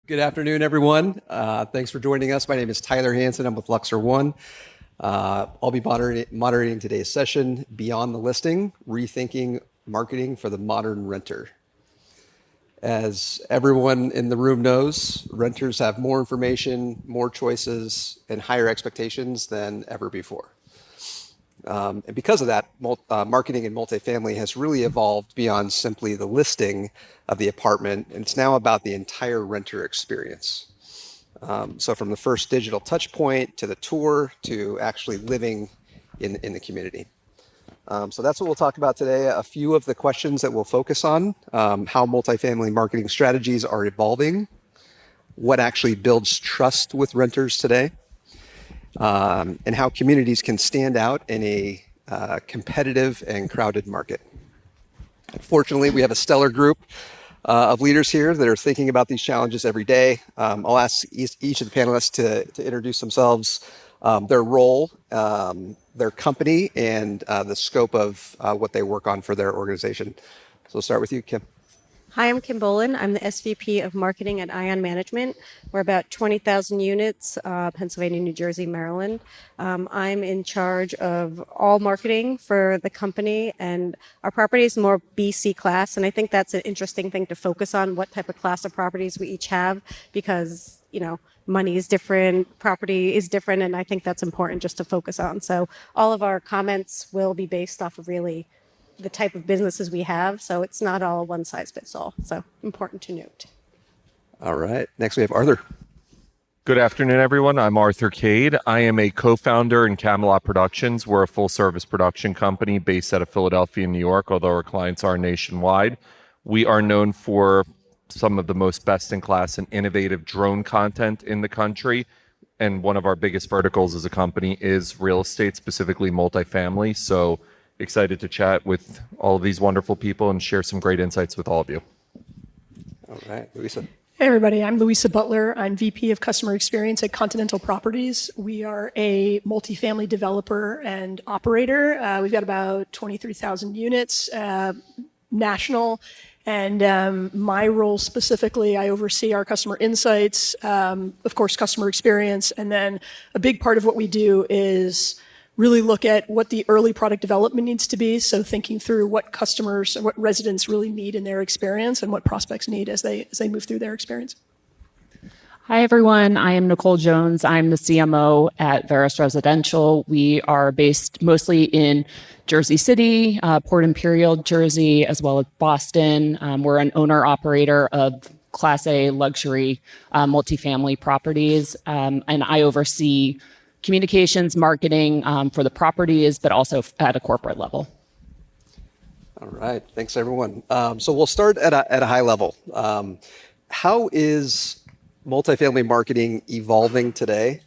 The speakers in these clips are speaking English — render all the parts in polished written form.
Good afternoon, everyone. Thanks for joining us. My name is Tyler Hansen. I'm with Luxor One. I'll be moderating today's session, Beyond the Listing, Rethinking Marketing for the Modern Renter. As everyone in the room knows, renters have more information, more choices, and higher expectations than ever before. And because of that, marketing in multifamily has really evolved beyond simply the listing of the apartment, and it's now about the entire renter experience. So from the first digital touch point to the tour to actually living in the community. So that's what we'll talk about today. A few of the questions that we'll focus on, how multifamily marketing strategies are evolving, what actually builds trust with renters today, and how communities can stand out in a competitive and crowded market. Fortunately, we have a stellar group of leaders here that are thinking about these challenges every day. I'll ask each of the panelists to introduce themselves, their role, their company, and the scope of what they work on for their organization. So we'll start with you, Kim. Hi, I'm Kim Boland. I'm the SVP of Marketing at Ion Management. We're about 20,000 units, Pennsylvania, New Jersey, Maryland. I'm in charge of all marketing for the company, and our property is more BC class, and I think that's an interesting thing to focus on, what type of class of properties we each have, because, money is different, property is different, and I think that's important just to focus on. So all of our comments will be based off of really the type of businesses we have, so it's not all one size fits all. So important to note. All right. Next, we have Arthur. Good afternoon, everyone. I'm Arthur Kade. I am a co-founder in Kamelot Productions. We're a full-service production company based out of Philadelphia and New York, although our clients are nationwide. We are known for some of the most best-in-class and innovative drone content in the country. And one of our biggest verticals as a company is real estate, specifically multifamily. So excited to chat with all of these wonderful people and share some great insights with all of you. All right, Louisa. Hey everybody, I'm Louisa Butler. I'm VP of Customer Experience at Continental Properties. We are a multifamily developer and operator. We've got about 23,000 units, national. And my role specifically, I oversee our customer insights, of course, customer experience. And then a big part of what we do is really look at what the early product development needs to be. So thinking through what customers, what residents really need in their experience and what prospects need as they move through their experience. Hi, everyone. I am Nicole Jones. I'm the CMO at Veris Residential. We are based mostly in Jersey City, Port Imperial, Jersey, as well as Boston. We're an owner-operator of Class A luxury multifamily properties, and I oversee communications, marketing for the properties, but also at a corporate level. All right, thanks everyone. So we'll start at a high level. How is multifamily marketing evolving today,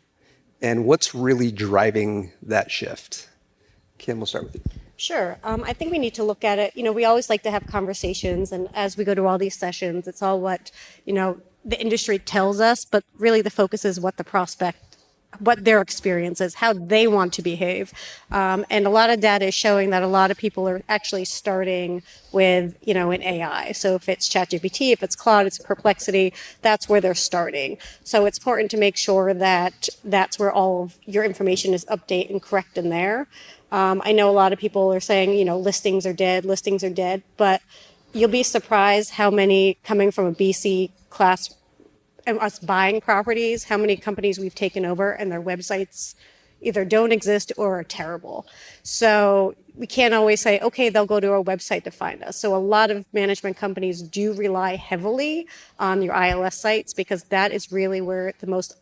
and what's really driving that shift? Kim, we'll start with you. Sure. I think we need to look at it. We always like to have conversations, and as we go to all these sessions, it's all what, the industry tells us, but really the focus is what the prospect, what their experience is, how they want to behave. And a lot of data is showing that a lot of people are actually starting with, an AI. So if it's ChatGPT, if it's Claude, it's Perplexity, that's where they're starting. So it's important to make sure that that's where all of your information is updated and correct in there. I know a lot of people are saying, listings are dead, but you'll be surprised how many coming from a BC class and us buying properties, how many companies we've taken over and their websites either don't exist or are terrible. So we can't always say, okay, they'll go to our website to find us. So a lot of management companies do rely heavily on your ILS sites because that is really where the most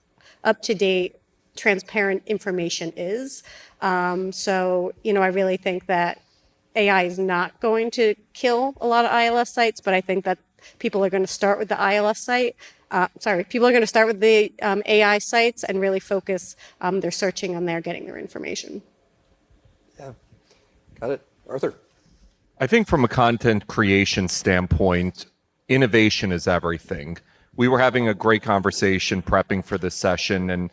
up-to-date, transparent information is. So, I really think that AI is not going to kill a lot of ILS sites, but I think that people are going to start with the ILS site. People are going to start with the AI sites and really focus their searching on there, getting their information. Yeah, got it. Arthur. I think from a content creation standpoint, innovation is everything. We were having a great conversation prepping for this session, and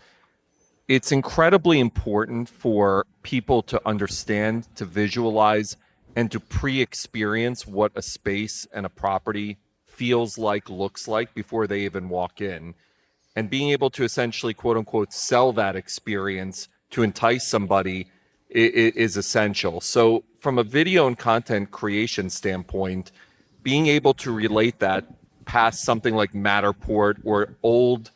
it's incredibly important for people to understand, to visualize, and to pre-experience what a space and a property feels like, looks like before they even walk in. And being able to essentially, quote unquote, sell that experience to entice somebody is essential. So from a video and content creation standpoint, being able to relate that past something like Matterport or old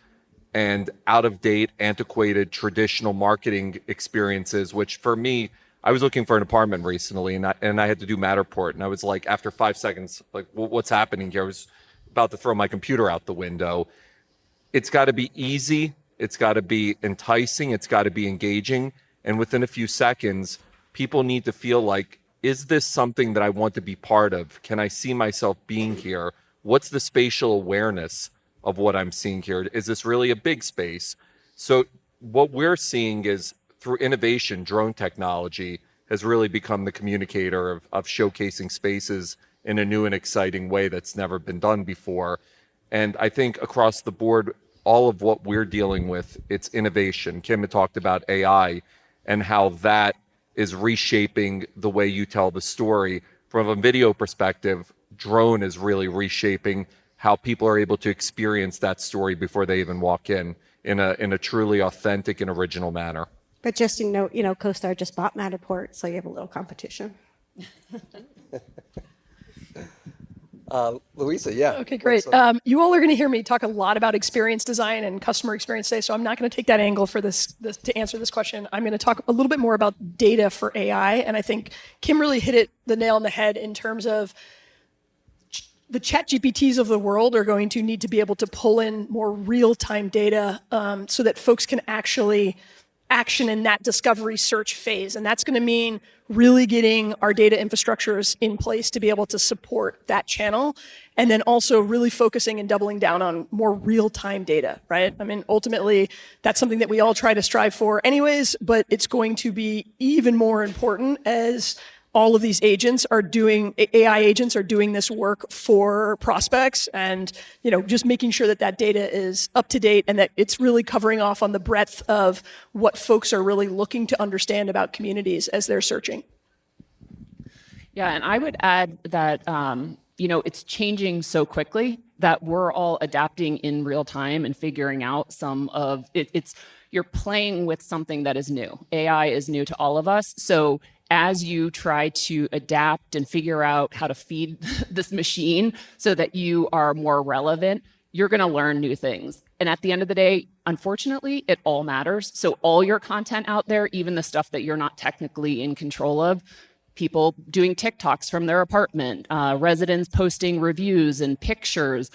and out of date, antiquated, traditional marketing experiences, which for me, I was looking for an apartment recently and I had to do Matterport. And I was like, after 5 seconds, like, what's happening here? I was about to throw my computer out the window. It's got to be easy. It's got to be enticing. It's got to be engaging. And within a few seconds, people need to feel like, is this something that I want to be part of? Can I see myself being here? What's the spatial awareness of what I'm seeing here? Is this really a big space? So what we're seeing is through innovation, drone technology has really become the communicator of showcasing spaces in a new and exciting way that's never been done before. And I think across the board, all of what we're dealing with, it's innovation. Kim had talked about AI and how that is reshaping the way you tell the story. From a video perspective, drone is really reshaping how people are able to experience that story before they even walk in a truly authentic and original manner. But just, CoStar just bought Matterport, so you have a little competition. Louisa, yeah. Okay, great. You all are going to hear me talk a lot about experience design and customer experience today, so I'm not going to take that angle for this to answer this question. I'm going to talk a little bit more about data for AI, and I think Kim really hit the nail on the head in terms of the chat GPTs of the world are going to need to be able to pull in more real-time data so that folks can actually action in that discovery search phase. And that's going to mean really getting our data infrastructures in place to be able to support that channel. And then also really focusing and doubling down on more real-time data, right? I mean, ultimately, that's something that we all try to strive for anyways, but it's going to be even more important as all of these agents are doing, AI agents are doing this work for prospects and, just making sure that that data is up to date and that it's really covering off on the breadth of what folks are really looking to understand about communities as they're searching. Yeah, and I would add that, it's changing so quickly that we're all adapting in real time and figuring out some of it. You're playing with something that is new. AI is new to all of us. So as you try to adapt and figure out how to feed this machine so that you are more relevant, you're going to learn new things. And at the end of the day, unfortunately, it all matters. So all your content out there, even the stuff that you're not technically in control of, people doing TikToks from their apartment, residents posting reviews and pictures,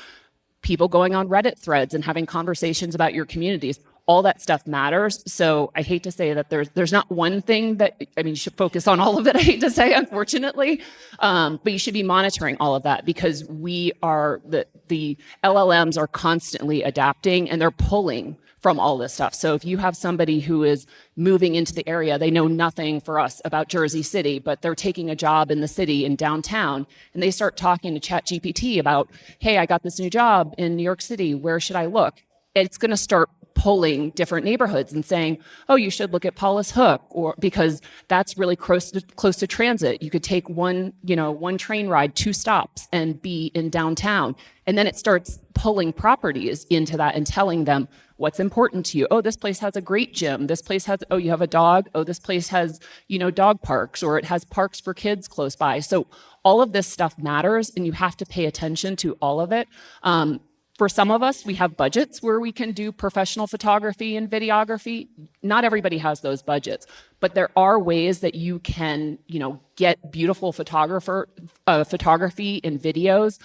people going on Reddit threads and having conversations about your communities. All that stuff matters. So I hate to say that there's not one thing that, you should focus on all of it, I hate to say, unfortunately. But you should be monitoring all of that because the LLMs are constantly adapting and they're pulling from all this stuff. So if you have somebody who is moving into the area, they know nothing for us about Jersey City, but they're taking a job in the city in downtown, and they start talking to ChatGPT about, hey, I got this new job in New York City, where should I look? It's going to start pulling different neighborhoods and saying, oh, you should look at Paulus Hook, or because that's really close to transit. You could take one train ride, 2 stops and be in downtown. And then it starts pulling properties into that and telling them what's important to you. Oh, this place has a great gym. This place has, oh, you have a dog. Oh, this place has, dog parks, or it has parks for kids close by. So all of this stuff matters and you have to pay attention to all of it. For some of us, we have budgets where we can do professional photography and videography. Not everybody has those budgets, but there are ways that you can, get beautiful photography and videos.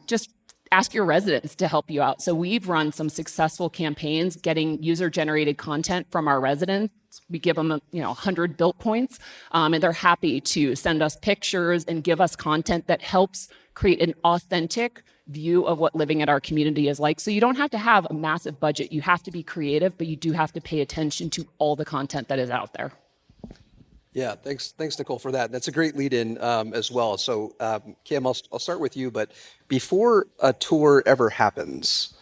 Just ask your residents to help you out. So we've run some successful campaigns getting user-generated content from our residents. We give them, 100 built points, and they're happy to send us pictures and give us content that helps create an authentic view of what living at our community is like. So you don't have to have a massive budget. You have to be creative, but you do have to pay attention to all the content that is out there. Yeah, thanks, Nicole, for that. That's a great lead-in as well. So, Kim, I'll start with you. But before a tour ever happens,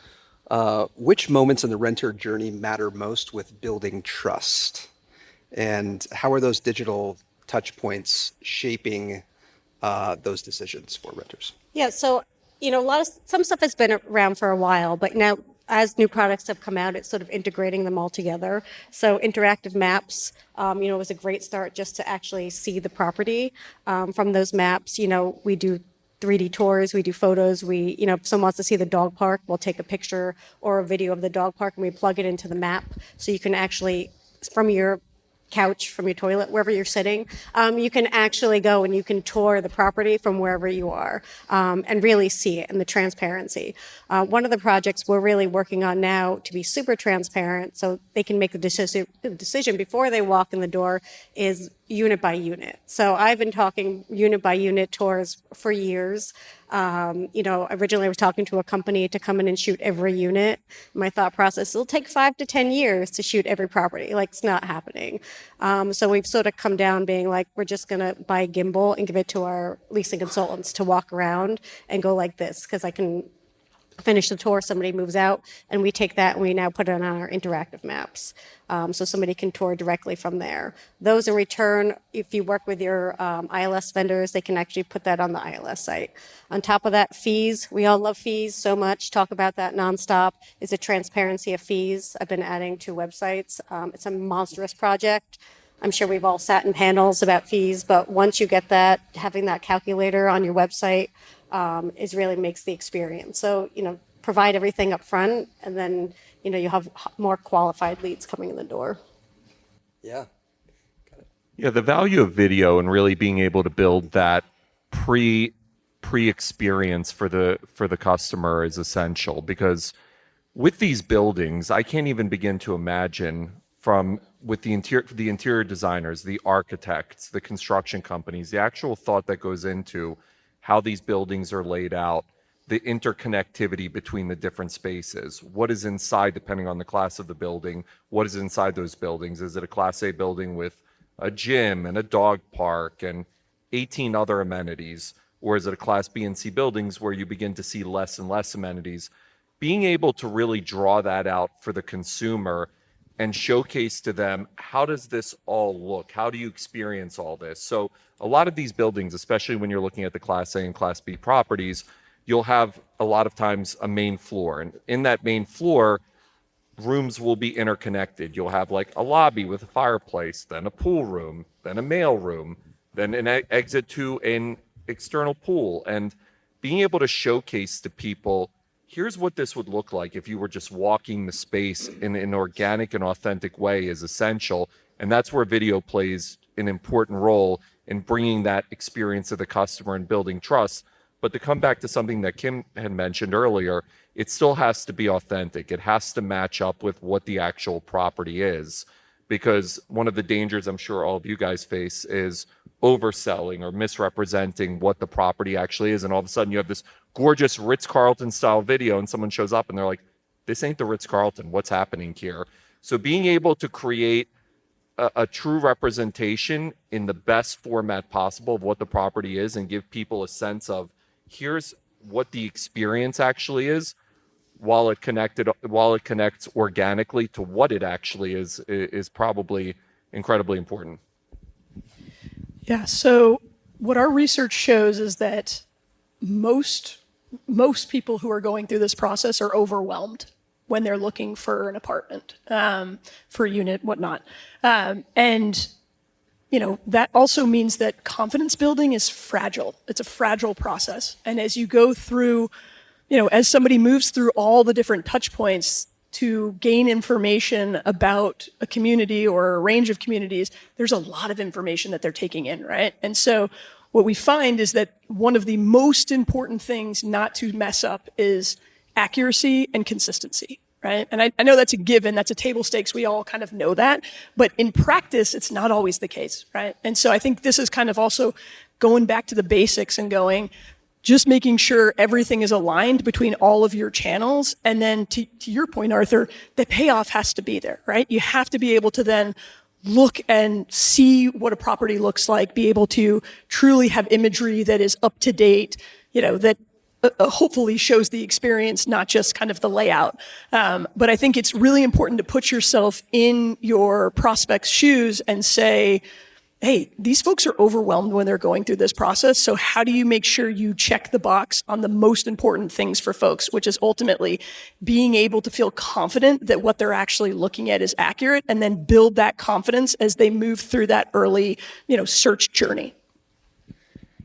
which moments in the renter journey matter most with building trust, and how are those digital touch points shaping those decisions for renters? Yeah, so a lot of some stuff has been around for a while, but now as new products have come out, it's sort of integrating them all together. So interactive maps, was a great start just to actually see the property. From those maps, we do 3D tours, we do photos, if someone wants to see the dog park, we'll take a picture or a video of the dog park and we plug it into the map so you can actually, from your couch, from your toilet, wherever you're sitting, you can actually go and you can tour the property from wherever you are and really see it and the transparency. One of the projects we're really working on now to be super transparent so they can make the decision before they walk in the door is unit by unit. So I've been talking unit by unit tours for years. Originally I was talking to a company to come in and shoot every unit. My thought process, it'll take 5 to 10 years to shoot every property. Like, it's not happening. So we've sort of come down being like, we're just going to buy a gimbal and give it to our leasing consultants to walk around and go like this, because I can finish the tour, somebody moves out, and we take that and we now put it on our interactive maps. So somebody can tour directly from there. Those in return, if you work with your ILS vendors, they can actually put that on the ILS site. On top of that, fees. We all love fees so much. Talk about that nonstop. Is the transparency of fees I've been adding to websites. It's a monstrous project. I'm sure we've all sat in panels about fees, but once you get that, having that calculator on your website is really makes the experience. So, provide everything up front, and then, you have more qualified leads coming in the door. Yeah. Yeah, the value of video and really being able to build that pre-experience for the customer is essential, because with these buildings, I can't even begin to imagine with the interior designers, the architects, the construction companies, the actual thought that goes into how these buildings are laid out, the interconnectivity between the different spaces, what is inside depending on the class of the building, what is inside those buildings. Is it a Class A building with a gym and a dog park and 18 other amenities, or is it a Class B and C buildings where you begin to see less and less amenities? Being able to really draw that out for the consumer and showcase to them, how does this all look? How do you experience all this? So a lot of these buildings, especially when you're looking at the Class A and Class B properties, you'll have a lot of times a main floor. And in that main floor, rooms will be interconnected. You'll have like a lobby with a fireplace, then a pool room, then a mail room, then an exit to an external pool. And being able to showcase to people, here's what this would look like if you were just walking the space in an organic and authentic way is essential. And that's where video plays an important role in bringing that experience to the customer and building trust. But to come back to something that Kim had mentioned earlier, it still has to be authentic. It has to match up with what the actual property is. Because one of the dangers I'm sure all of you guys face is overselling or misrepresenting what the property actually is. And all of a sudden you have this gorgeous Ritz-Carlton style video and someone shows up and they're like, this ain't the Ritz-Carlton, what's happening here? So being able to create a true representation in the best format possible of what the property is and give people a sense of, here's what the experience actually is, while it connects organically to what it actually is probably incredibly important. Yeah, so what our research shows is that most people who are going through this process are overwhelmed when they're looking for an apartment, for a unit, whatnot. And that also means that confidence building is fragile. It's a fragile process. And as you go through, as somebody moves through all the different touch points to gain information about a community or a range of communities, there's a lot of information that they're taking in, right? And so what we find is that one of the most important things not to mess up is accuracy and consistency, right? And I know that's a given, that's a table stakes, we all kind of know that, but in practice, it's not always the case, right? And so I think this is kind of also going back to the basics and just making sure everything is aligned between all of your channels. And then to your point, Arthur, the payoff has to be there, right? You have to be able to then look and see what a property looks like, be able to truly have imagery that is up to date, that hopefully shows the experience, not just kind of the layout. But I think it's really important to put yourself in your prospect's shoes and say, hey, these folks are overwhelmed when they're going through this process. So how do you make sure you check the box on the most important things for folks, which is ultimately being able to feel confident that what they're actually looking at is accurate, and then build that confidence as they move through that early, search journey.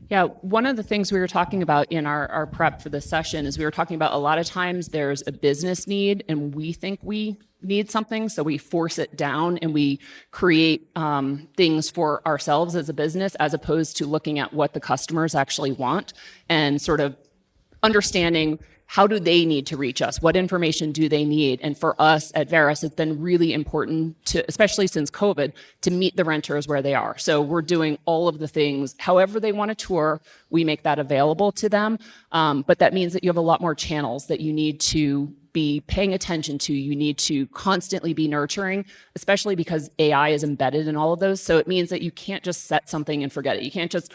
Yeah, one of the things we were talking about in our prep for this session is we were talking about a lot of times there's a business need and we think we need something, so we force it down and we create things for ourselves as a business, as opposed to looking at what the customers actually want and sort of understanding how do they need to reach us? What information do they need? And for us at Veris, it's been really important to, especially since COVID, to meet the renters where they are. So we're doing all of the things, however they want to tour, we make that available to them. But that means that you have a lot more channels that you need to be paying attention to. You need to constantly be nurturing, especially because AI is embedded in all of those. So it means that you can't just set something and forget it. You can't just,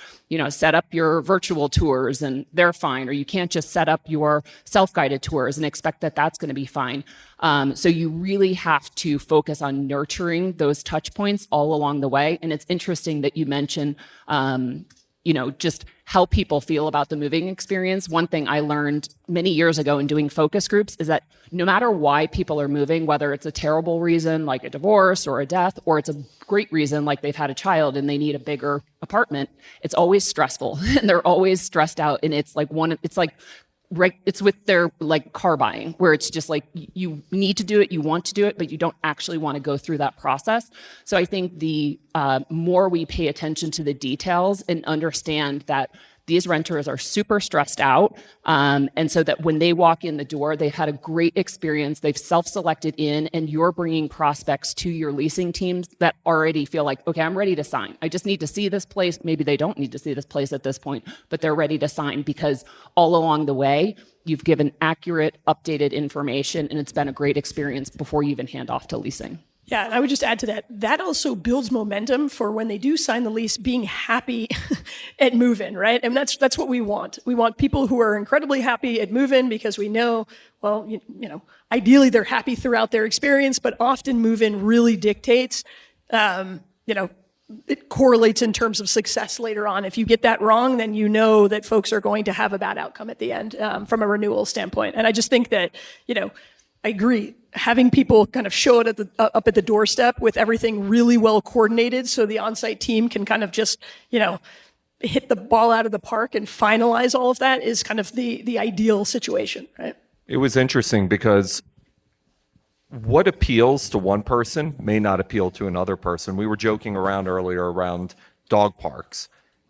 set up your virtual tours and they're fine, or you can't just set up your self-guided tours and expect that that's going to be fine. So you really have to focus on nurturing those touch points all along the way. And it's interesting that you mentioned, just how people feel about the moving experience. One thing I learned many years ago in doing focus groups is that no matter why people are moving, whether it's a terrible reason like a divorce or a death, or it's a great reason like they've had a child and they need a bigger apartment, it's always stressful and they're always stressed out. And it's it's with their car buying, where it's just like you need to do it, you want to do it, but you don't actually want to go through that process. So I think the more we pay attention to the details and understand that these renters are super stressed out, and so that when they walk in the door, they've had a great experience, they've self-selected in, and you're bringing prospects to your leasing teams that already feel like, okay, I'm ready to sign. I just need to see this place. Maybe they don't need to see this place at this point, but they're ready to sign because all along the way, you've given accurate, updated information, and it's been a great experience before you even hand off to leasing. Yeah, and I would just add to that, that also builds momentum for when they do sign the lease, being happy at move-in, right? And that's what we want. We want people who are incredibly happy at move-in because we know, well, ideally they're happy throughout their experience, but often move-in really dictates, it correlates in terms of success later on. If you get that wrong, then you know that folks are going to have a bad outcome at the end from a renewal standpoint. And I just think that, I agree. Having people kind of show it up at the doorstep with everything really well coordinated so the on-site team can kind of just, hit the ball out of the park and finalize all of that is kind of the ideal situation, right? It was interesting because what appeals to one person may not appeal to another person. We were joking around earlier around dog parks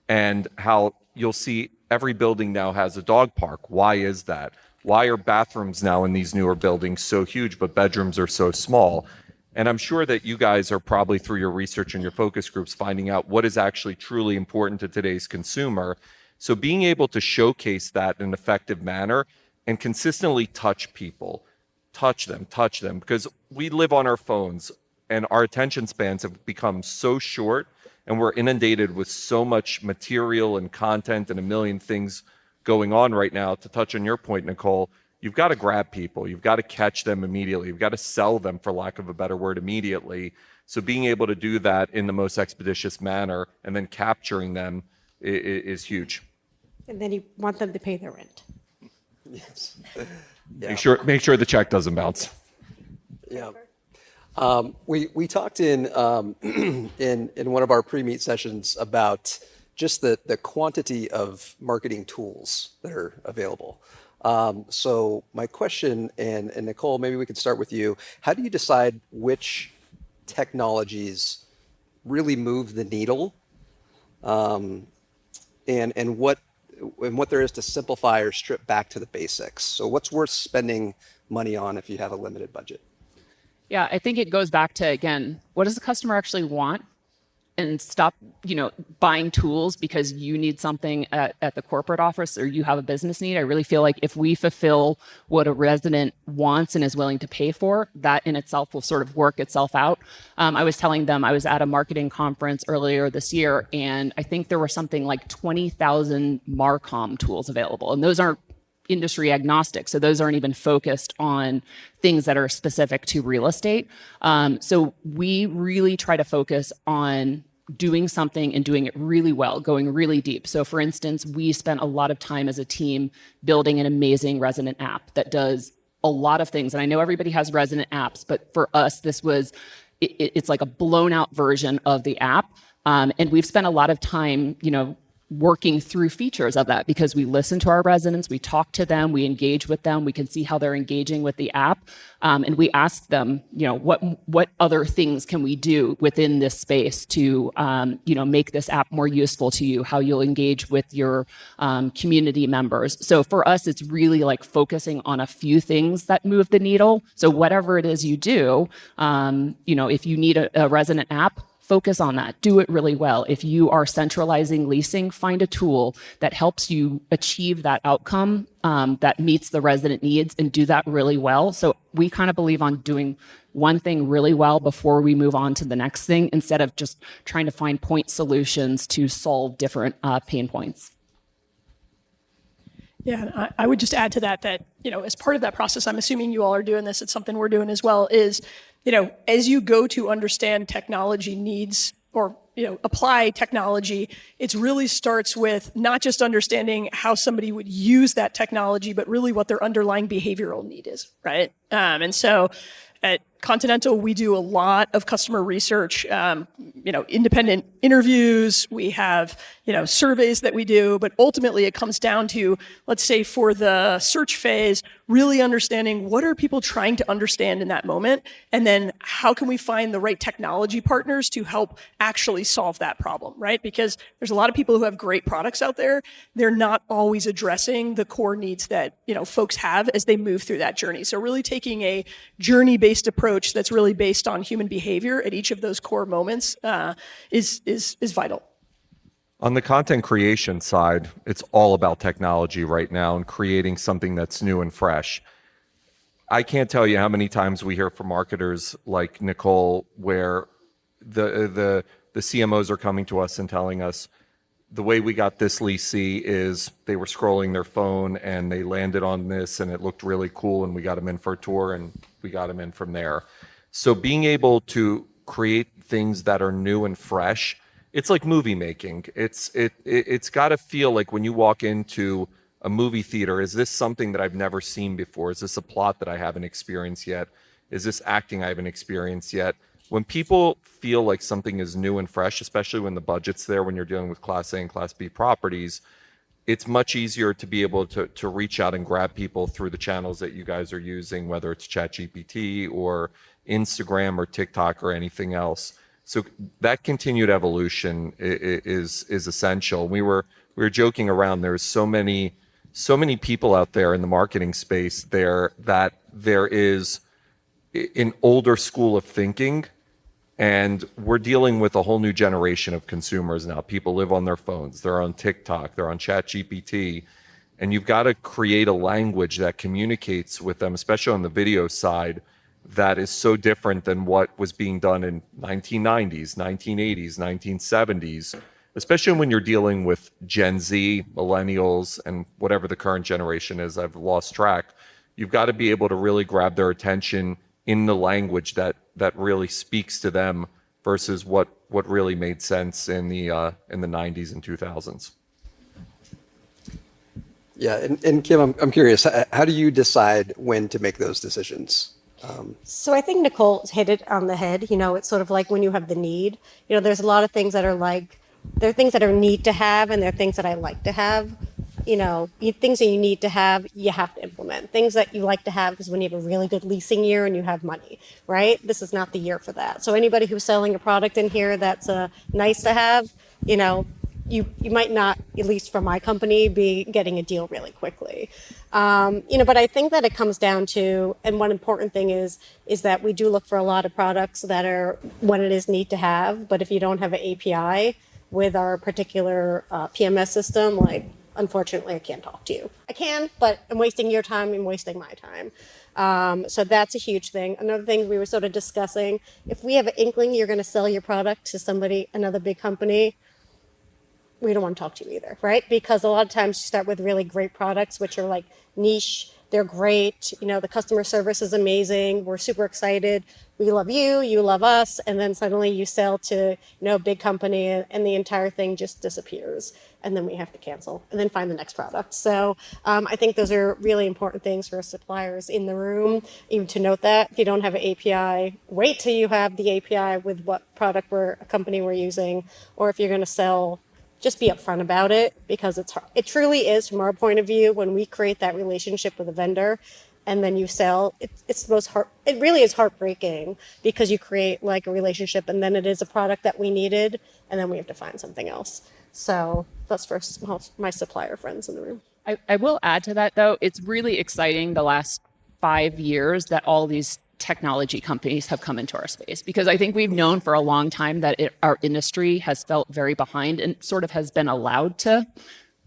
and how you'll see every building now has a dog park. Why is that? Why are bathrooms now in these newer buildings so huge, but bedrooms are so small? And I'm sure that you guys are probably through your research and your focus groups finding out what is actually truly important to today's consumer. So being able to showcase that in an effective manner and consistently touch people, touch them, because we live on our phones and our attention spans have become so short and we're inundated with so much material and content and a million things going on right now. To touch on your point, Nicole, you've got to grab people. You've got to catch them immediately. You've got to sell them, for lack of a better word, immediately. So being able to do that in the most expeditious manner and then capturing them is huge. And then you want them to pay their rent. Yes. Make sure the check doesn't bounce. Yeah. We talked in in one of our pre-meet sessions about just the quantity of marketing tools that are available. So my question, and Nicole, maybe we could start with you. How do you decide which technologies really move the needle, and what there is to simplify or strip back to the basics? So what's worth spending money on if you have a limited budget? Yeah, I think it goes back to, again, what does the customer actually want? And stop, buying tools because you need something at the corporate office or you have a business need. I really feel like if we fulfill what a resident wants and is willing to pay for, that in itself will sort of work itself out. I was telling them I was at a marketing conference earlier this year, and I think there were something like 20,000 Marcom tools available. And those aren't industry agnostic. So those aren't even focused on things that are specific to real estate. So we really try to focus on doing something and doing it really well, going really deep. So for instance, we spent a lot of time as a team building an amazing resident app that does a lot of things. And I know everybody has resident apps, but for us, this was, it's like a blown out version of the app. And we've spent a lot of time, working through features of that because we listen to our residents, we talk to them, we engage with them, we can see how they're engaging with the app, and we ask them, what other things can we do within this space to, make this app more useful to you, how you'll engage with your community members. So for us, it's really like focusing on a few things that move the needle. So whatever it is you do, if you need a resident app, focus on that. Do it really well. If you are centralizing leasing, find a tool that helps you achieve that outcome that meets the resident needs and do that really well. So we kind of believe on doing one thing really well before we move on to the next thing instead of just trying to find point solutions to solve different pain points. Yeah, and I would just add to that, as part of that process, I'm assuming you all are doing this, it's something we're doing as well, is, as you go to understand technology needs or, apply technology, it really starts with not just understanding how somebody would use that technology, but really what their underlying behavioral need is, right? And so at Continental, we do a lot of customer research, independent interviews. We have, surveys that we do, but ultimately it comes down to, let's say for the search phase, really understanding what are people trying to understand in that moment, and then how can we find the right technology partners to help actually solve that problem, right? Because there's a lot of people who have great products out there. They're not always addressing the core needs that, folks have as they move through that journey. So really taking a journey-based approach that's really based on human behavior at each of those core moments is vital. On the content creation side, it's all about technology right now and creating something that's new and fresh. I can't tell you how many times we hear from marketers like Nicole where the CMOs are coming to us and telling us the way we got this leasee is they were scrolling their phone and they landed on this and it looked really cool and we got them in for a tour and we got them in from there. So being able to create things that are new and fresh, it's like movie making. It's got to feel like when you walk into a movie theater, is this something that I've never seen before? Is this a plot that I haven't experienced yet? Is this acting I haven't experienced yet? When people feel like something is new and fresh, especially when the budget's there, when you're dealing with Class A and Class B properties, it's much easier to be able to reach out and grab people through the channels that you guys are using, whether it's ChatGPT or Instagram or TikTok or anything else. So that continued evolution is essential. We were joking around. There's so many people out there in the marketing space there that there is an older school of thinking, and we're dealing with a whole new generation of consumers now. People live on their phones. They're on TikTok. They're on ChatGPT. And you've got to create a language that communicates with them, especially on the video side, that is so different than what was being done in 1990s, 1980s, 1970s, especially when you're dealing with Gen Z, millennials, and whatever the current generation is. I've lost track. You've got to be able to really grab their attention in the language that really speaks to them versus what really made sense in the 90s and 2000s. Yeah, and Kim, I'm curious, how do you decide when to make those decisions? So I think Nicole hit it on the head. It's sort of like when you have the need. There's a lot of things that are there are things that are need to have, and there are things that I like to have. Things that you need to have, you have to implement. Things that you like to have is when you have a really good leasing year and you have money, right? This is not the year for that. So anybody who's selling a product in here that's nice to have, you might not, at least for my company, be getting a deal really quickly. But I think that it comes down to, and one important thing is that we do look for a lot of products that are when it is need to have, but if you don't have an API with our particular PMS system, unfortunately, I can't talk to you. I can, but I'm wasting your time, I'm wasting my time. So that's a huge thing. Another thing we were sort of discussing, if we have an inkling you're going to sell your product to another big company, we don't want to talk to you either, right? Because a lot of times you start with really great products, which are niche they're great. You know, the customer service is amazing. We're super excited. We love you, you love us. And then suddenly you sell to, a big company and the entire thing just disappears. And then we have to cancel and then find the next product. So I think those are really important things for suppliers in the room, even to note that if you don't have an API, wait till you have the API with what product a company we're using, or if you're going to sell, just be upfront about it, because it truly is, from our point of view, when we create that relationship with a vendor and then you sell, it's the most it really is heartbreaking, because you create like a relationship and then it is a product that we needed and then we have to find something else. So that's for my supplier friends in the room. I will add to that, though, it's really exciting the last 5 years that all these technology companies have come into our space, because I think we've known for a long time that our industry has felt very behind and sort of has been allowed to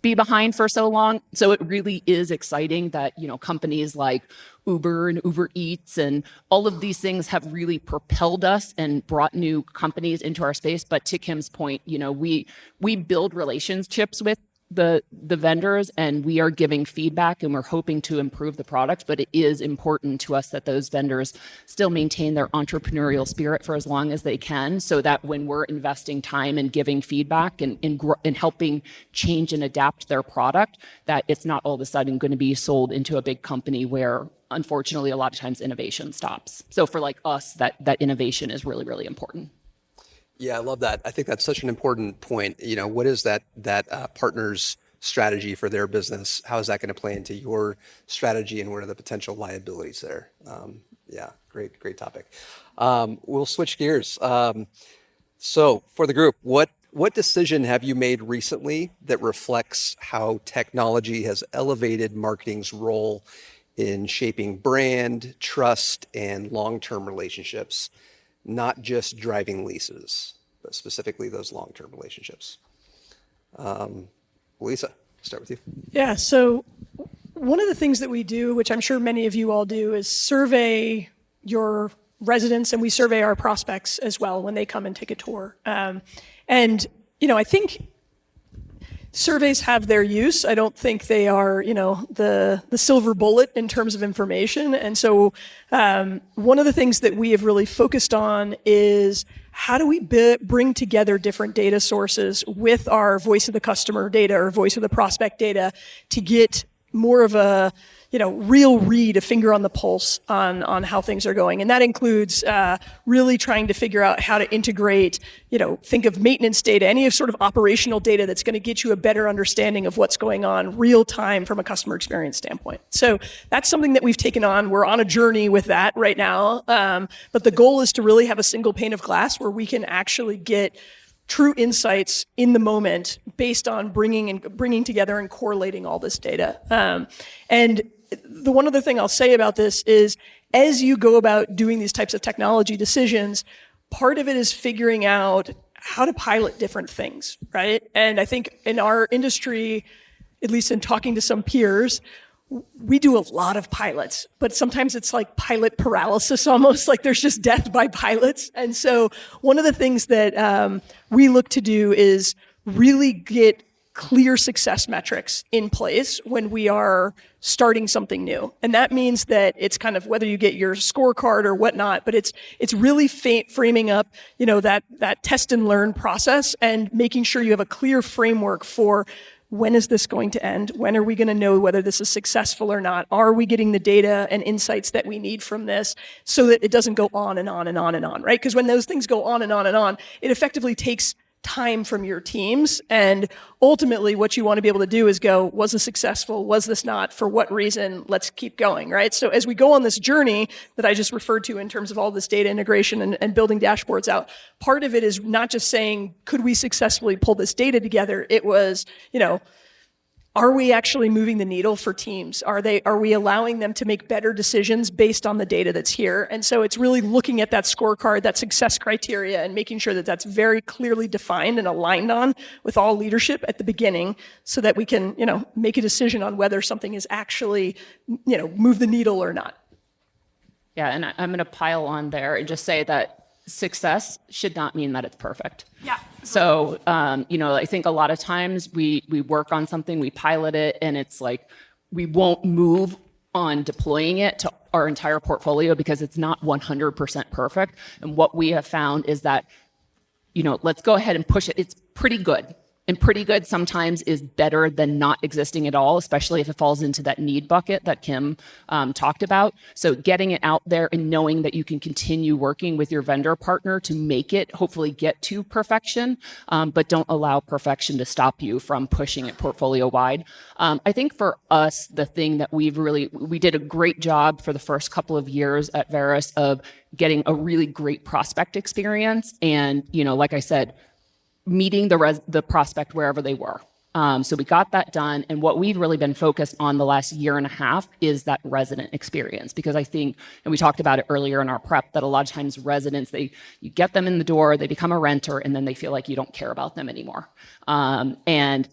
be behind for so long. So it really is exciting that, companies like Uber and Uber Eats and all of these things have really propelled us and brought new companies into our space. But to Kim's point, we build relationships with the vendors, and we are giving feedback and we're hoping to improve the product. But it is important to us that those vendors still maintain their entrepreneurial spirit for as long as they can, so that when we're investing time and giving feedback and helping change and adapt their product, that it's not all of a sudden going to be sold into a big company where, unfortunately, a lot of times innovation stops. So for like us, that innovation is really, really important. Yeah, I love that. I think that's such an important point. What is that partner's strategy for their business? How is that going to play into your strategy, and what are the potential liabilities there? Yeah, great topic. We'll switch gears. So for the group, what decision have you made recently that reflects how technology has elevated marketing's role in shaping brand, trust, and long-term relationships? Not just driving leases, but specifically those long-term relationships. Louisa, start with you. Yeah, so one of the things that we do, which I'm sure many of you all do, is survey your residents, and we survey our prospects as well when they come and take a tour. And I think surveys have their use. I don't think they are, the silver bullet in terms of information. And so one of the things that we have really focused on is how do we bring together different data sources with our voice of the customer data or voice of the prospect data to get more of a real read, a finger on the pulse on how things are going. And that includes really trying to figure out how to integrate, think of maintenance data, any sort of operational data that's going to get you a better understanding of what's going on real time from a customer experience standpoint. So that's something that we've taken on. We're on a journey with that right now. But the goal is to really have a single pane of glass where we can actually get true insights in the moment based on bringing together and correlating all this data. And the one other thing I'll say about this is, as you go about doing these types of technology decisions, part of it is figuring out how to pilot different things, right? And I think in our industry, at least in talking to some peers, we do a lot of pilots, but sometimes it's like pilot paralysis almost, like there's just death by pilots. And so one of the things that we look to do is really get clear success metrics in place when we are starting something new. And that means that it's kind of whether you get your scorecard or whatnot, but it's really framing up, that test and learn process and making sure you have a clear framework for when is this going to end? When are we going to know whether this is successful or not? Are we getting the data and insights that we need from this so that it doesn't go on and on and on and on, right? Because when those things go on and on and on, it effectively takes time from your teams. And ultimately what you want to be able to do is go, was this successful? Was this not? For what reason? Let's keep going, right? So as we go on this journey that I just referred to in terms of all this data integration and building dashboards out, part of it is not just saying, could we successfully pull this data together? It was, are we actually moving the needle for teams? Are we allowing them to make better decisions based on the data that's here? And so it's really looking at that scorecard, that success criteria, and making sure that that's very clearly defined and aligned on with all leadership at the beginning so that we can, make a decision on whether something is actually, move the needle or not. Yeah, and I'm going to pile on there and just say that success should not mean that it's perfect. Yeah. So, I think a lot of times we work on something, we pilot it, and it's like we won't move on deploying it to our entire portfolio because it's not 100% perfect. And what we have found is that, let's go ahead and push it. It's pretty good. And pretty good sometimes is better than not existing at all, especially if it falls into that need bucket that Kim talked about. So getting it out there and knowing that you can continue working with your vendor partner to make it hopefully get to perfection, but don't allow perfection to stop you from pushing it portfolio wide. I think for us, the thing that we did a great job for the first couple of years at Veris of getting a really great prospect experience. And, like I said, meeting the prospect wherever they were. So we got that done. And what we've really been focused on the last year and a half is that resident experience. Because I think, and we talked about it earlier in our prep, that a lot of times residents, you get them in the door, they become a renter, and then they feel like you don't care about them anymore. And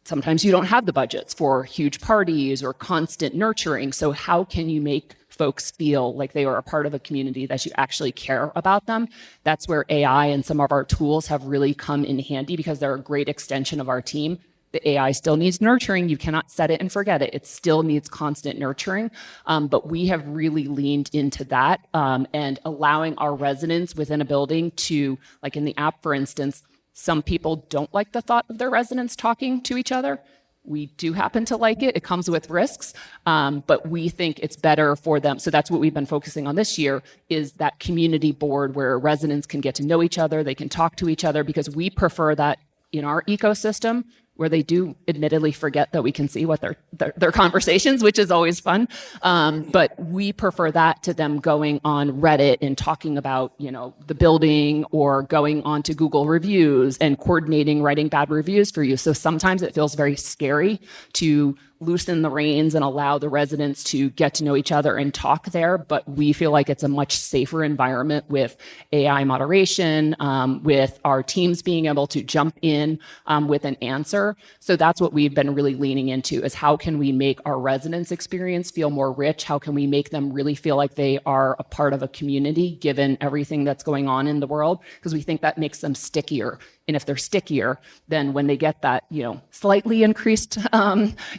sometimes you don't have the budgets for huge parties or constant nurturing. So how can you make folks feel like they are a part of a community, that you actually care about them? That's where AI and some of our tools have really come in handy because they're a great extension of our team. The AI still needs nurturing. You cannot set it and forget it. It still needs constant nurturing. But we have really leaned into that and allowing our residents within a building to, like in the app, for instance, some people don't like the thought of their residents talking to each other. We do happen to like it. It comes with risks, but we think it's better for them. So that's what we've been focusing on this year, is that community board where residents can get to know each other, they can talk to each other, because we prefer that in our ecosystem, where they do admittedly forget that we can see what their conversations, which is always fun. But we prefer that to them going on Reddit and talking about, the building, or going on to Google reviews and coordinating writing bad reviews for you. So sometimes it feels very scary to loosen the reins and allow the residents to get to know each other and talk there. But we feel like it's a much safer environment with AI moderation, with our teams being able to jump in with an answer. So that's what we've been really leaning into, is how can we make our residents' experience feel more rich? How can we make them really feel like they are a part of a community, given everything that's going on in the world? Because we think that makes them stickier. And if they're stickier, then when they get that, slightly increased,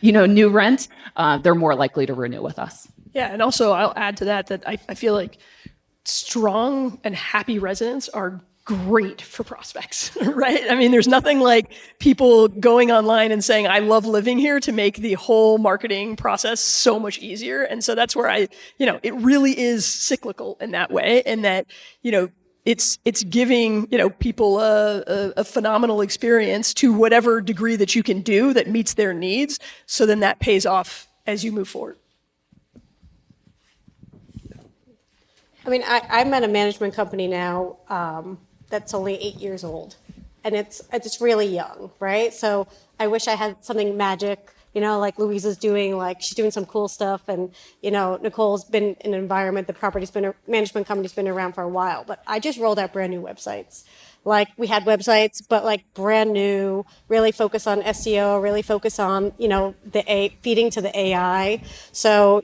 new rent, they're more likely to renew with us. Yeah, and also I'll add to that I feel like strong and happy residents are great for prospects, right? I mean, there's nothing like people going online and saying, I love living here, to make the whole marketing process so much easier. And so that's where it really is cyclical in that way, in that, it's giving, people a phenomenal experience to whatever degree that you can do that meets their needs. So then that pays off as you move forward. I mean, I'm at a management company now that's only 8 years old, and it's really young, right? So I wish I had something magic, like Louisa's doing, like she's doing some cool stuff, and Nicole's been in an environment, the management company's been around for a while, but I just rolled out brand new websites. Like, we had websites, but like brand new, really focus on SEO, really focus on, feeding to the AI. So,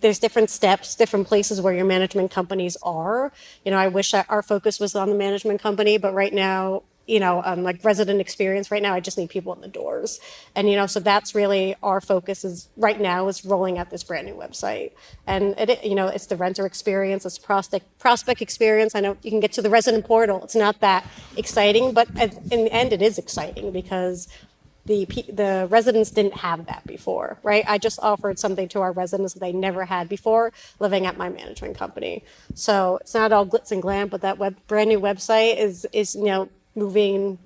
there's different steps, different places where your management companies are. I wish that our focus was on the management company, but right now, like resident experience, right now I just need people in the doors. And, so that's really our focus is right now, is rolling out this brand new website. And it's the renter experience, it's prospect experience. I know you can get to the resident portal. It's not that exciting, but in the end it is exciting, because the residents didn't have that before, right? I just offered something to our residents that they never had before living at my management company. So it's not all glitz and glam, but that brand new website is moving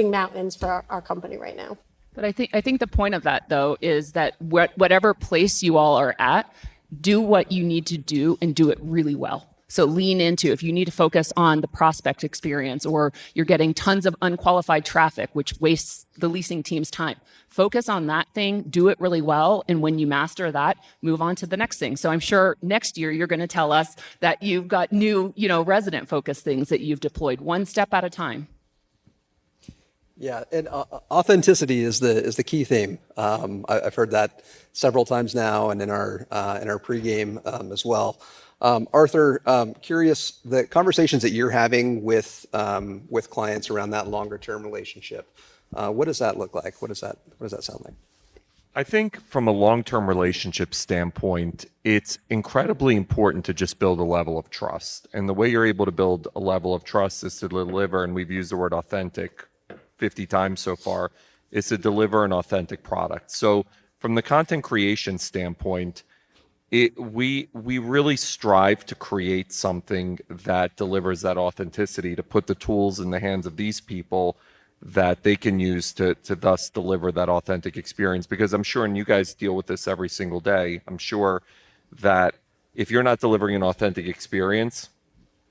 mountains for our company right now. But I think the point of that, though, is that whatever place you all are at, do what you need to do and do it really well. So lean into, if you need to focus on the prospect experience, or you're getting tons of unqualified traffic, which wastes the leasing team's time, focus on that thing, do it really well. And when you master that, move on to the next thing. So I'm sure next year you're going to tell us that you've got new, resident focused things that you've deployed, one step at a time. Yeah, and authenticity is the key theme. I've heard that several times now, and in our pregame as well. Arthur, curious, the conversations that you're having with clients around that longer term relationship. What does that look like? What does that sound like? I think from a long-term relationship standpoint, it's incredibly important to just build a level of trust. And the way you're able to build a level of trust is to deliver, and we've used the word authentic 50 times so far, is to deliver an authentic product. So from the content creation standpoint, we really strive to create something that delivers that authenticity, to put the tools in the hands of these people that they can use to thus deliver that authentic experience. Because I'm sure, and you guys deal with this every single day, I'm sure that if you're not delivering an authentic experience,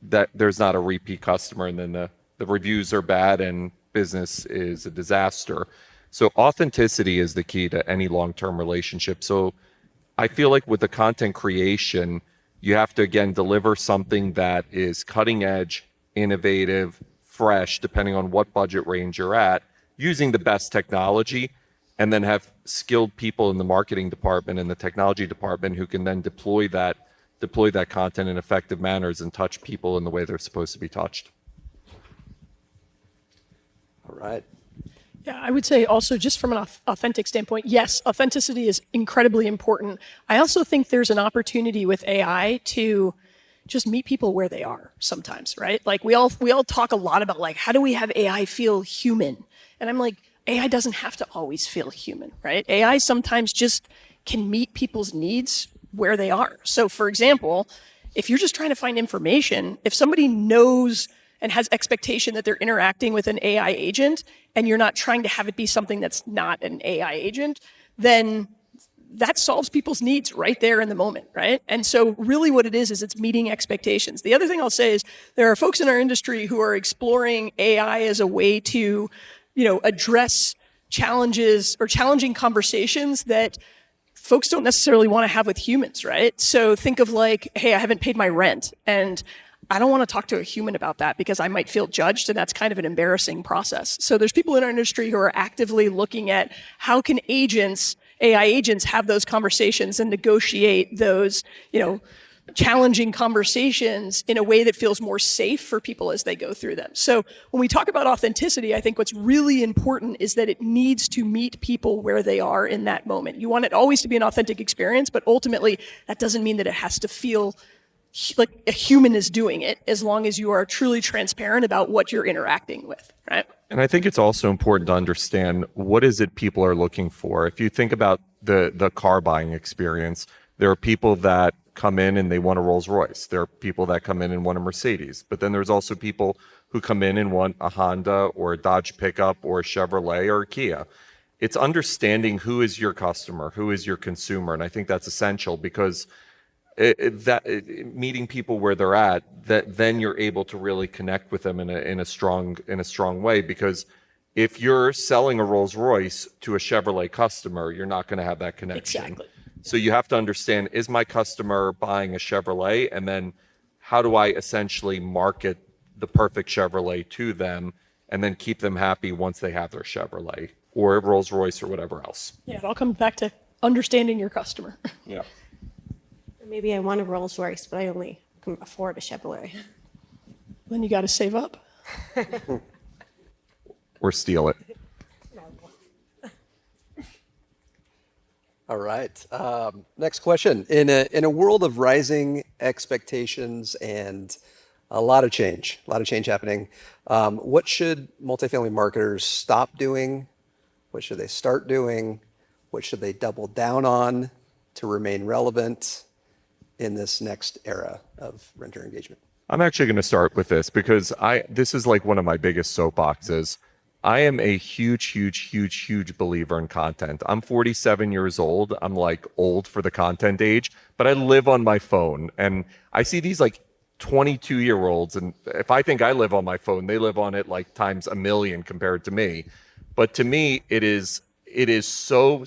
that there's not a repeat customer, and then the reviews are bad and business is a disaster. So authenticity is the key to any long-term relationship. So I feel like with the content creation, you have to, again, deliver something that is cutting edge, innovative, fresh, depending on what budget range you're at, using the best technology, and then have skilled people in the marketing department and the technology department who can then deploy that content in effective manners and touch people in the way they're supposed to be touched. All right. Yeah, I would say also, just from an authentic standpoint, yes, authenticity is incredibly important. I also think there's an opportunity with AI to just meet people where they are sometimes, right? Like we all talk a lot about, like, how do we have AI feel human? And I'm like, AI doesn't have to always feel human, right? AI sometimes just can meet people's needs where they are. So for example, if you're just trying to find information, if somebody knows and has expectation that they're interacting with an AI agent, and you're not trying to have it be something that's not an AI agent, then that solves people's needs right there in the moment, right? And so really what it is it's meeting expectations. The other thing I'll say is there are folks in our industry who are exploring AI as a way to, address challenges or challenging conversations that folks don't necessarily want to have with humans, right? So think of like, hey, I haven't paid my rent, and I don't want to talk to a human about that because I might feel judged, and that's kind of an embarrassing process. So there's people in our industry who are actively looking at how can AI agents have those conversations and negotiate those, challenging conversations in a way that feels more safe for people as they go through them. So when we talk about authenticity, I think what's really important is that it needs to meet people where they are in that moment. You want it always to be an authentic experience, but ultimately that doesn't mean that it has to feel like a human is doing it, as long as you are truly transparent about what you're interacting with, right? And I think it's also important to understand what is it people are looking for. If you think about the car buying experience, there are people that come in and they want a Rolls Royce. There are people that come in and want a Mercedes. But then there's also people who come in and want a Honda or a Dodge pickup or a Chevrolet or a Kia. It's understanding who is your customer, who is your consumer. And I think that's essential, because meeting people where they're at, that then you're able to really connect with them in a strong way. Because if you're selling a Rolls Royce to a Chevrolet customer, you're not going to have that connection. Exactly. So you have to understand, is my customer buying a Chevrolet? And then how do I essentially market the perfect Chevrolet to them and then keep them happy once they have their Chevrolet or Rolls Royce or whatever else? Yeah, it all comes back to understanding your customer. Yeah. Maybe I want a Rolls Royce, but I only can afford a Chevrolet. Then you got to save up. Or steal it. All right. Next question. In a world of rising expectations and a lot of change happening, what should multifamily marketers stop doing? What should they start doing? What should they double down on to remain relevant in this next era of renter engagement? I'm actually going to start with this because this is like one of my biggest soapboxes. I am a huge believer in content. I'm 47 years old. I'm like old for the content age, but I live on my phone, and I see these like 22-year-olds, and if I think I live on my phone, they live on it like times a million compared to me. But to me, it is so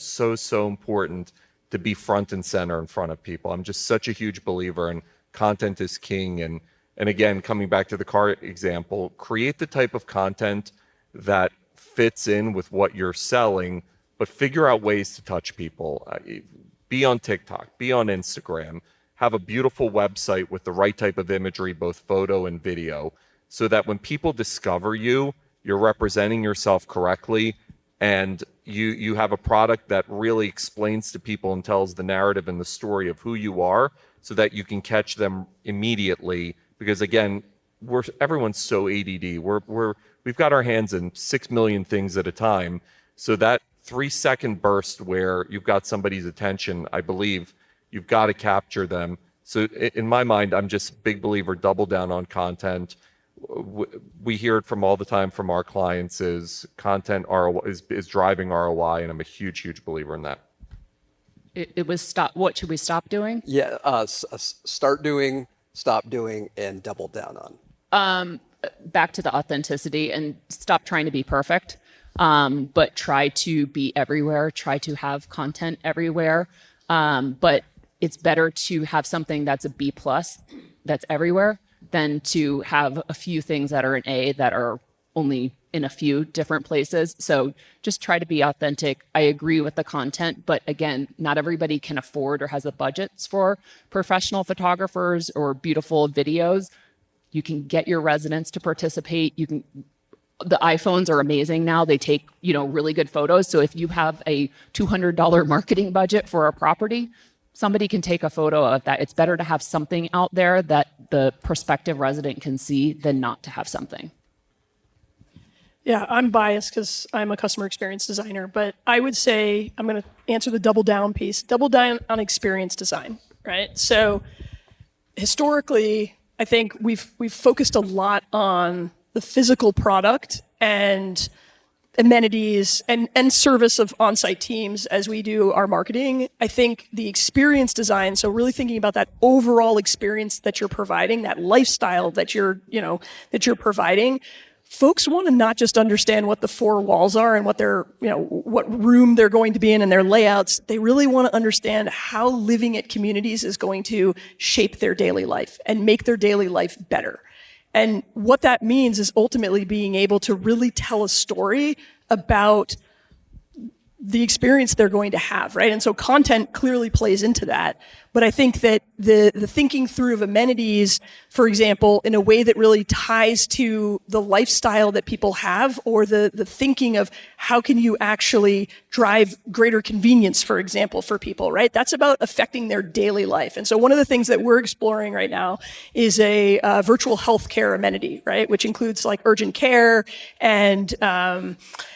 important to be front and center in front of people. I'm just such a huge believer in content is king. And again, coming back to the car example, create the type of content that fits in with what you're selling, but figure out ways to touch people. Be on TikTok, be on Instagram, have a beautiful website with the right type of imagery, both photo and video, so that when people discover you, you're representing yourself correctly, and you have a product that really explains to people and tells the narrative and the story of who you are, so that you can catch them immediately. Because again, everyone's so ADD. We've got our hands in 6 million things at a time. So that 3-second burst where you've got somebody's attention, I believe you've got to capture them. So in my mind, I'm just a big believer, double down on content. We hear it from all the time from our clients is content ROI is driving ROI, and I'm a huge, huge believer in that. It was stop. What should we stop doing? Yeah, start doing, stop doing, and double down on. Back to the authenticity and stop trying to be perfect, but try to be everywhere. Try to have content everywhere. But it's better to have something that's a B+ that's everywhere than to have a few things that are an A that are only in a few different places. So just try to be authentic. I agree with the content, but again, not everybody can afford or has the budgets for professional photographers or beautiful videos. You can get your residents to participate. The iPhones are amazing now. They take, really good photos. So if you have a $200 marketing budget for a property, somebody can take a photo of that. It's better to have something out there that the prospective resident can see than not to have something. Yeah, I'm biased because I'm a customer experience designer, but I would say I'm going to answer the double down piece. Double down on experience design, right? So historically, I think we've focused a lot on the physical product and amenities and service of on-site teams as we do our marketing. I think the experience design, so really thinking about that overall experience that you're providing, that lifestyle that you're providing. Folks want to not just understand what the four walls are and what what room they're going to be in and their layouts. They really want to understand how living at communities is going to shape their daily life and make their daily life better. And what that means is ultimately being able to really tell a story about the experience they're going to have, right? And so content clearly plays into that. But I think that the thinking through of amenities, for example, in a way that really ties to the lifestyle that people have, or the thinking of how can you actually drive greater convenience, for example, for people, right? That's about affecting their daily life. And so one of the things that we're exploring right now is a virtual healthcare amenity, right? Which includes like urgent care and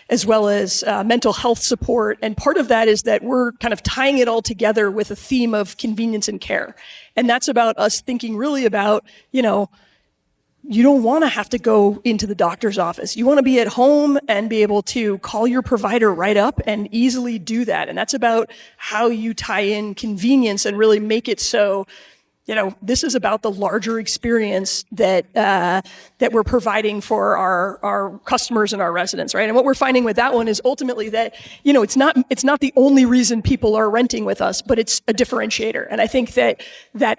as well as mental health support. And part of that is that we're kind of tying it all together with a theme of convenience and care. And that's about us thinking really about, you don't want to have to go into the doctor's office. You want to be at home and be able to call your provider right up and easily do that. And that's about how you tie in convenience and really make it so this is about the larger experience that we're providing for our customers and our residents, right? And what we're finding with that one is ultimately that, it's not the only reason people are renting with us, but it's a differentiator. And I think that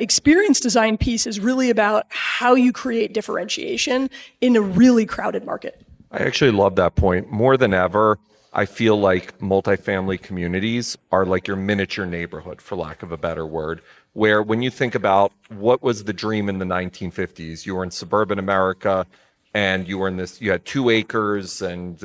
experience design piece is really about how you create differentiation in a really crowded market. I actually love that point. More than ever, I feel like multifamily communities are like your miniature neighborhood, for lack of a better word, where when you think about what was the dream in the 1950s, you were in suburban America and you had 2 acres and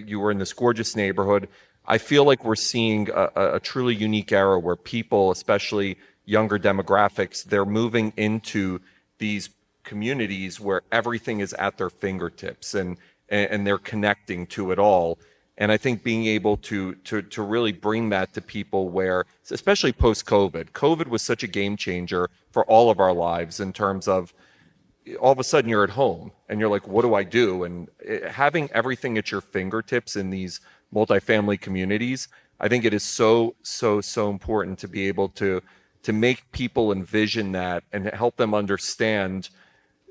you were in this gorgeous neighborhood. I feel like we're seeing a truly unique era where people, especially younger demographics, they're moving into these communities where everything is at their fingertips and they're connecting to it all. And I think being able to really bring that to people where, especially post-COVID, COVID was such a game changer for all of our lives in terms of all of a sudden you're at home and you're like, what do I do? And having everything at your fingertips in these multifamily communities, I think it is so important to be able to make people envision that and help them understand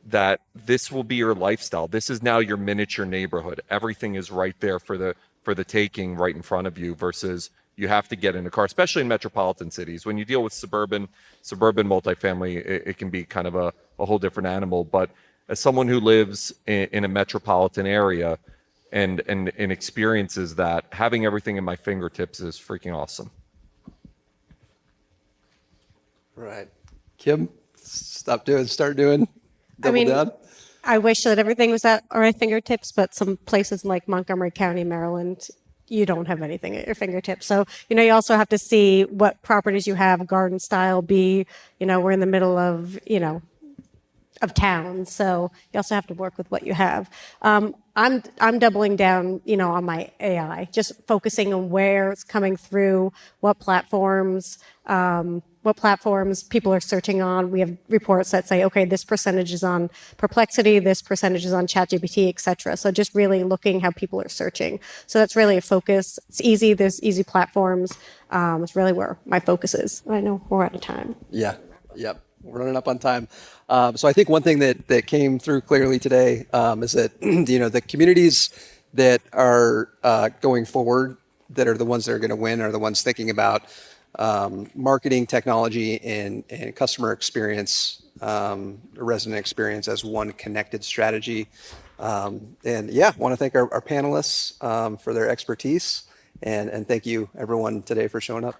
that this will be your lifestyle. This is now your miniature neighborhood. Everything is right there for the taking right in front of you versus you have to get in a car, especially in metropolitan cities. When you deal with suburban multifamily, it can be kind of a whole different animal. But as someone who lives in a metropolitan area and experiences that, having everything in my fingertips is freaking awesome. Right. Kim, start doing, double down. I wish that everything was at our fingertips, but some places like Montgomery County, Maryland, you don't have anything at your fingertips. So, you also have to see what properties you have, garden style, we're in the middle of town. So you also have to work with what you have. I'm doubling down, on my AI, just focusing on where it's coming through, what platforms people are searching on. We have reports that say, okay, this percentage is on Perplexity, this percentage is on ChatGPT, et cetera. So just really looking how people are searching. So that's really a focus. It's easy. There's easy platforms. It's really where my focus is. I know we're out of time. Yeah. Yep. We're running up on time. So I think one thing that came through clearly today is that, the communities that are going forward, that are the ones that are going to win, are the ones thinking about marketing, technology, and customer experience, resident experience as one connected strategy. And yeah, want to thank our panelists for their expertise, and thank you everyone today for showing up.